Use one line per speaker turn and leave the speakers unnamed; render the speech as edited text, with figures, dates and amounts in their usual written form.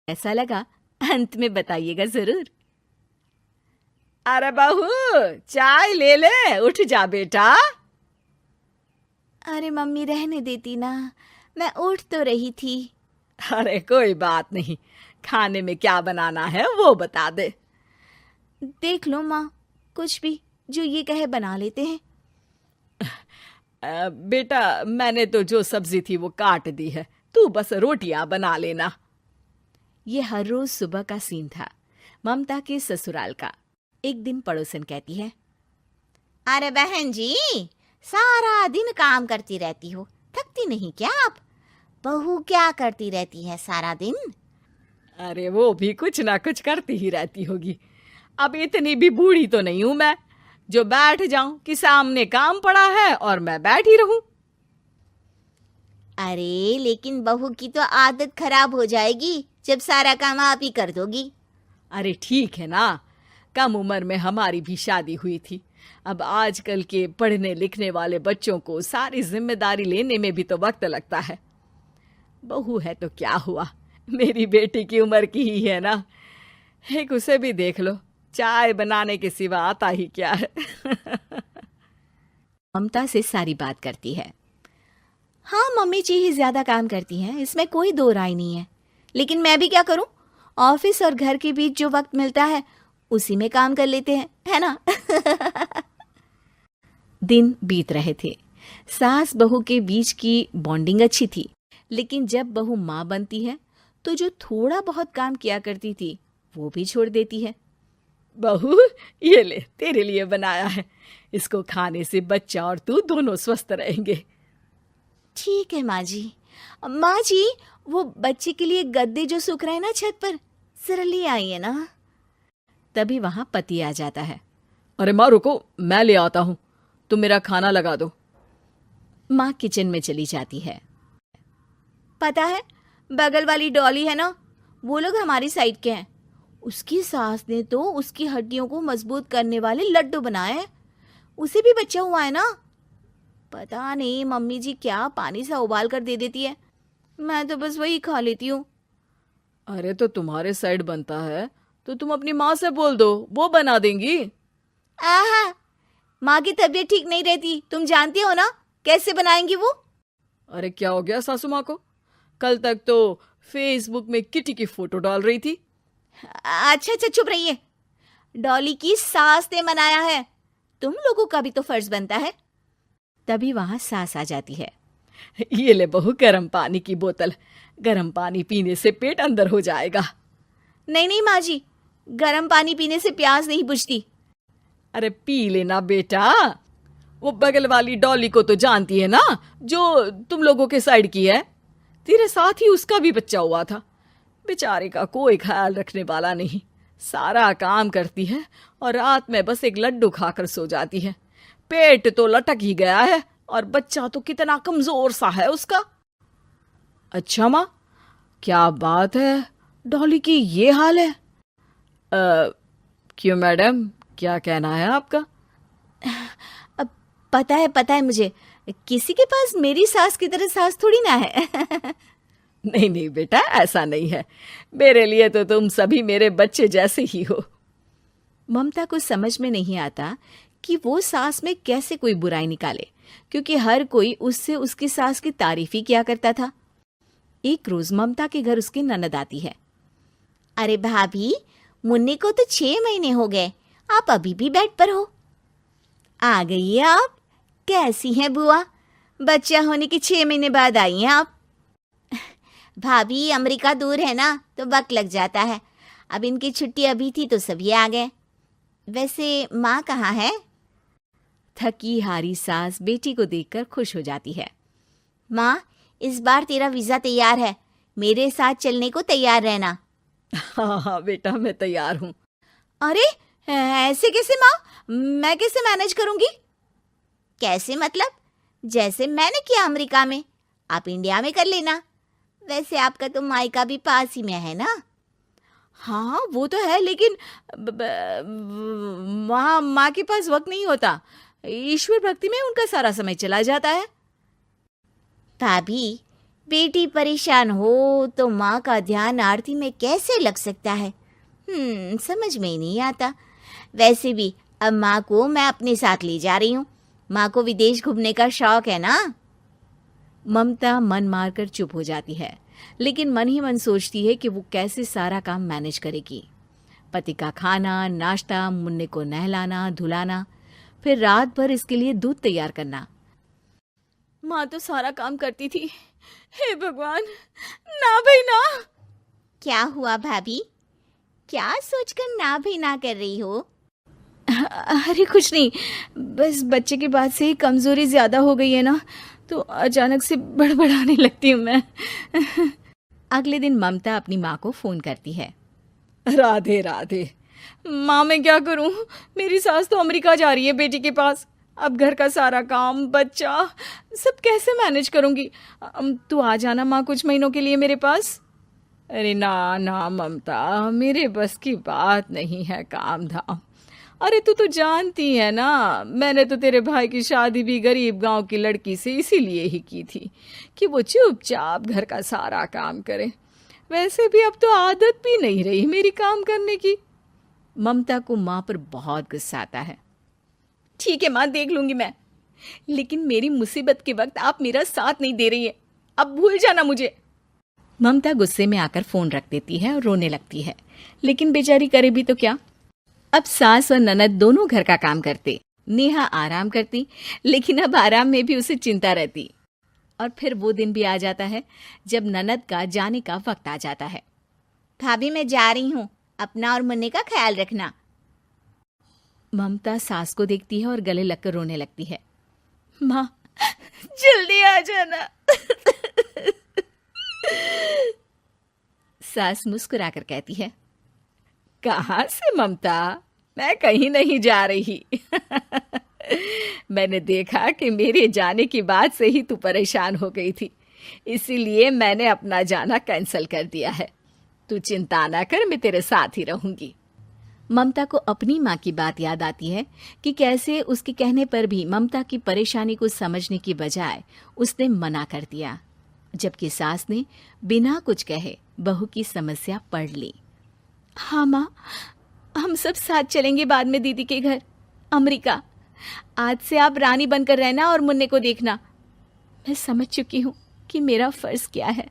ऐसा लगा अंत में बताइएगा जरूर।
अरे बहू, चाय ले ले, उठ जा बेटा।
अरे मम्मी रहने देती ना, मैं उठ तो रही थी।
अरे कोई बात नहीं, खाने में क्या बनाना है वो बता दे।
देख लो माँ, कुछ भी जो ये कहे बना लेते हैं।
बेटा, मैंने तो जो सब्जी थी वो काट दी है, तू बस रोटियां बना लेना।
ये हर रोज सुबह का सीन था ममता के ससुराल का। एक दिन पड़ोसन कहती है,
अरे बहन जी, सारा दिन काम करती रहती हो, थकती नहीं क्या आप? बहू क्या करती रहती है सारा दिन?
अरे वो भी कुछ ना कुछ करती ही रहती होगी। अब इतनी भी बूढ़ी तो नहीं हूं मैं जो बैठ जाऊं कि सामने काम पड़ा है और मैं बैठी रहूं।
अरे लेकिन बहू की तो आदत खराब हो जाएगी जब सारा काम आप ही कर दोगी।
अरे ठीक है ना, कम उम्र में हमारी भी शादी हुई थी। अब आजकल के पढ़ने लिखने वाले बच्चों को सारी जिम्मेदारी लेने में भी तो वक्त लगता है। बहू है तो क्या हुआ, मेरी बेटी की उम्र की ही है ना। एक उसे भी देख लो, चाय बनाने के सिवा आता ही क्या है।
ममता से सारी बात करती है। हाँ, मम्मी जी ही ज्यादा काम करती हैं, इसमें कोई दो राय नहीं है। लेकिन मैं भी क्या करूं, ऑफिस और घर के बीच जो वक्त मिलता है उसी में काम कर लेते हैं, है ना। दिन बीत रहे थे। सास बहू के बीच की बॉन्डिंग अच्छी थी, लेकिन जब बहू माँ बनती है तो जो थोड़ा बहुत काम किया करती थी वो भी छोड़ देती है।
बहू, ये ले, तेरे लिए बनाया है। इसको खाने से बच्चा और तू दोनों स्वस्थ रहेंगे।
ठीक है माँ जी। माँ जी, वो बच्चे के लिए गद्दे जो सूख रहे हैं ना छत पर, जरा ले आइए ना। तभी वहां पति आ जाता है।
अरे माँ रुको, मैं ले आता हूँ, तुम मेरा खाना लगा दो।
माँ किचन में चली जाती है। पता है, बगल वाली डॉली है ना, वो लोग हमारी साइड के हैं। उसकी सास ने तो उसकी हड्डियों को मजबूत करने वाले लड्डू बनाए हैं। उसे भी बच्चा हुआ है ना। पता नहीं मम्मी जी क्या पानी सा उबाल कर दे देती है, मैं तो बस वही खा लेती हूँ।
अरे तो तुम्हारे साइड बनता है तो तुम अपनी माँ से बोल दो, वो बना देंगी।
आहा, माँ की तबीयत ठीक नहीं रहती, तुम जानती हो ना, कैसे बनाएंगी वो।
अरे क्या हो गया सासू माँ को? कल तक तो फेसबुक में किटी की फोटो डाल रही थी।
अच्छा अच्छा, चुप रहिए। डॉली की सास ने मनाया है, तुम लोगों का भी तो फर्ज बनता है। तभी वहां सास आ जाती है।
ये ले बहू, गर्म पानी की बोतल, गर्म पानी पीने से पेट अंदर हो जाएगा।
नहीं नहीं माँ जी, गर्म पानी पीने से प्यास नहीं बुझती।
अरे पी लेना बेटा। वो बगल वाली डॉली को तो जानती है ना, जो तुम लोगों के साइड की है। तेरे साथ ही उसका भी बच्चा हुआ था। बेचारे का कोई ख्याल रखने वाला नहीं, सारा काम करती है और रात में बस एक लड्डू खाकर सो जाती है। पेट तो लटक ही गया है और बच्चा तो कितना कमजोर सा है उसका। अच्छा माँ, क्या बात है, डॉली की ये हाल है? क्यों मैडम, क्या कहना है आपका?
अब पता है मुझे, किसी के पास मेरी सास की तरह सास थोड़ी ना है।
नहीं नहीं बेटा, ऐसा नहीं है। मेरे लिए तो तुम सभी मेरे बच्चे जैसे ही हो।
ममता को समझ में नहीं आता कि वो सास में कैसे कोई बुराई निकाले, क्योंकि हर कोई उससे उसकी सास की तारीफ ही किया करता था। एक रोज ममता के घर उसकी ननद आती है।
अरे भाभी, मुन्नी को तो 6 महीने हो गए, आप अभी भी बेड पर हो।
आ गई है आप? कैसी हैं बुआ? बच्चा होने के 6 महीने बाद आई हैं आप?
भाभी, अमेरिका दूर है ना तो वक्त लग जाता है। अब इनकी छुट्टी अभी थी तो सभी आ गए। वैसे माँ कहाँ है?
थकी हारी सास बेटी को देखकर खुश हो जाती है।
माँ, इस बार तेरा वीजा तैयार है, मेरे साथ चलने को तैयार रहना।
हाँ हाँ बेटा, मैं तैयार हूँ।
अरे ऐसे कैसे माँ, मैं कैसे मैनेज करूंगी?
कैसे मतलब? जैसे मैंने किया अमेरिका में, आप इंडिया में कर लेना। वैसे आपका तो मायका भी पास ही में है ना।
हाँ वो तो है, लेकिन वहाँ माँ के पास वक्त नहीं होता। ईश्वर भक्ति में उनका सारा समय चला जाता है।
भाभी, बेटी परेशान हो तो माँ का ध्यान आरती में कैसे लग सकता है? समझ में ही नहीं आता। वैसे भी अब माँ को मैं अपने साथ ले जा रही हूँ। माँ को विदेश घूमने का शौक है ना।
ममता मन मारकर चुप हो जाती है, लेकिन मन ही मन सोचती है कि वो कैसे सारा काम मैनेज करेगी। पति का खाना, नाश्ता, मुन्ने को नहलाना, धुलाना, फिर रात भर इसके लिए दूध तैयार करना। माँ तो सारा काम करती थी। हे भगवान, ना भाई ना।
क्या हुआ भाभी? क्या सोचकर ना भी ना कर रही हो?
अरे कुछ नहीं, बस बच्चे के बाद से ही कमजोरी ज्यादा हो गई है ना, तो अचानक से बड़बड़ाने लगती हूँ मैं। अगले दिन ममता अपनी माँ को फोन करती है।
राधे राधे। माँ मैं क्या करूं, मेरी सास तो अमेरिका जा रही है बेटी के पास। अब घर का सारा काम, बच्चा, सब कैसे मैनेज करूंगी। तू आ जाना माँ कुछ महीनों के लिए मेरे पास। अरे ना ना ममता, मेरे बस की बात नहीं है काम धाम। अरे तू तो जानती है ना, मैंने तो तेरे भाई की शादी भी गरीब गांव की लड़की से इसीलिए ही की थी कि वो चुपचाप घर का सारा काम करे। वैसे भी अब तो आदत भी नहीं रही मेरी काम करने की।
ममता को माँ पर बहुत गुस्सा आता है। ठीक है माँ, देख लूंगी मैं, लेकिन मेरी मुसीबत के वक्त आप मेरा साथ नहीं दे रही है, अब भूल जाना मुझे। ममता गुस्से में आकर फोन रख देती है और रोने लगती है, लेकिन बेचारी करे भी तो क्या। अब सास और ननद दोनों घर का काम करते, नेहा आराम करती, लेकिन अब आराम में भी उसे चिंता रहती। और फिर वो दिन भी आ जाता है जब ननद का जाने का वक्त आ जाता है।
भाभी मैं जा रही हूँ, अपना और मुन्ने का ख्याल रखना।
ममता सास को देखती है और गले लगकर रोने लगती है। माँ जल्दी आ जाना। सास मुस्कुराकर कहती है,
कहाँ से ममता, मैं कहीं नहीं जा रही। मैंने देखा कि मेरे जाने की बात से ही तू परेशान हो गई थी, इसीलिए मैंने अपना जाना कैंसिल कर दिया है। तू चिंता ना कर, मैं तेरे साथ ही रहूंगी।
ममता को अपनी माँ की बात याद आती है कि कैसे उसके कहने पर भी ममता की परेशानी को समझने की बजाय उसने मना कर दिया, जबकि सास ने बिना कुछ कहे बहू की समस्या पढ़ ली। हाँ माँ, हम सब साथ चलेंगे बाद में दीदी के घर अमेरिका। आज से आप रानी बनकर रहना और मुन्ने को देखना। मैं समझ चुकी हूँ कि मेरा फर्ज क्या है।